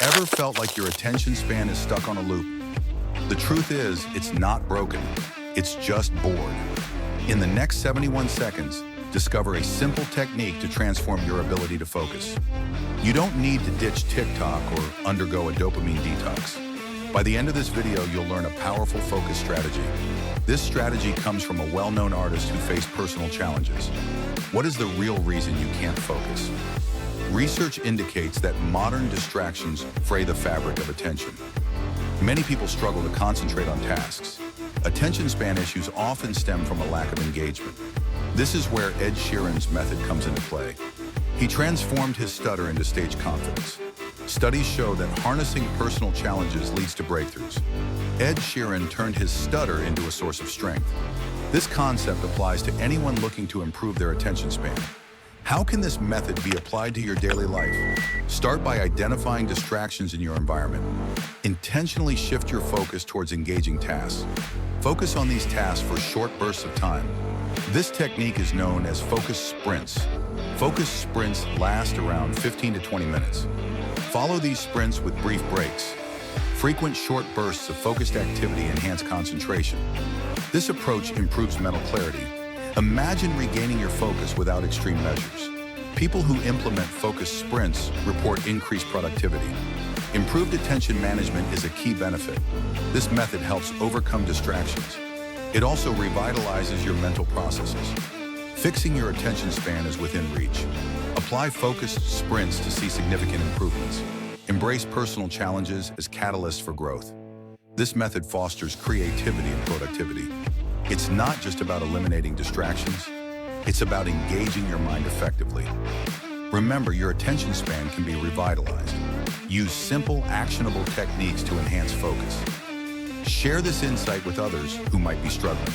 Ever felt like your attention span is stuck on a loop? The truth is, it's not broken. It's just bored. In the next 71 seconds, discover a simple technique to transform your ability to focus. You don't need to ditch TikTok or undergo a dopamine detox. By the end of this video, you'll learn a powerful focus strategy. This strategy comes from a well-known artist who faced personal challenges. What is the real reason you can't focus? Research indicates that modern distractions fray the fabric of attention. Many people struggle to concentrate on tasks. Attention span issues often stem from a lack of engagement. This is where Ed Sheeran's method comes into play. He transformed his stutter into stage confidence. Studies show that harnessing personal challenges leads to breakthroughs. Ed Sheeran turned his stutter into a source of strength. This concept applies to anyone looking to improve their attention span. How can this method be applied to your daily life? Start by identifying distractions in your environment. Intentionally shift your focus towards engaging tasks. Focus on these tasks for short bursts of time. This technique is known as focus sprints. Focus sprints last around 15 to 20 minutes. Follow these sprints with brief breaks. Frequent short bursts of focused activity enhance concentration. This approach improves mental clarity. Imagine regaining your focus without extreme measures. People who implement focused sprints report increased productivity. Improved attention management is a key benefit. This method helps overcome distractions. It also revitalizes your mental processes. Fixing your attention span is within reach. Apply focused sprints to see significant improvements. Embrace personal challenges as catalysts for growth. This method fosters creativity and productivity. It's not just about eliminating distractions, it's about engaging your mind effectively. Remember, your attention span can be revitalized. Use simple, actionable techniques to enhance focus. Share this insight with others who might be struggling.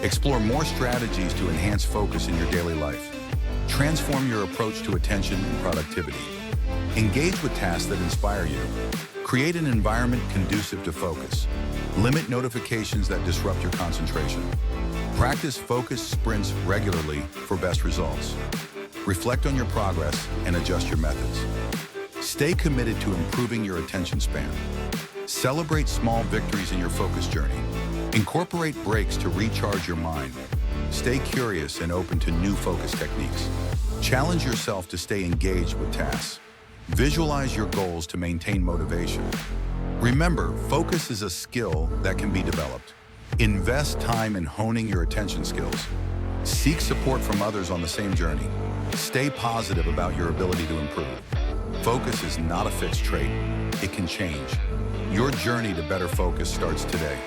Explore more strategies to enhance focus in your daily life. Transform your approach to attention and productivity. Engage with tasks that inspire you. Create an environment conducive to focus. Limit notifications that disrupt your concentration. Practice focus sprints regularly for best results. Reflect on your progress and adjust your methods. Stay committed to improving your attention span. Celebrate small victories in your focus journey. Incorporate breaks to recharge your mind. Stay curious and open to new focus techniques. Challenge yourself to stay engaged with tasks. Visualize your goals to maintain motivation. Remember, focus is a skill that can be developed. Invest time in honing your attention skills. Seek support from others on the same journey. Stay positive about your ability to improve. Focus is not a fixed trait. It can change. Your journey to better focus starts today.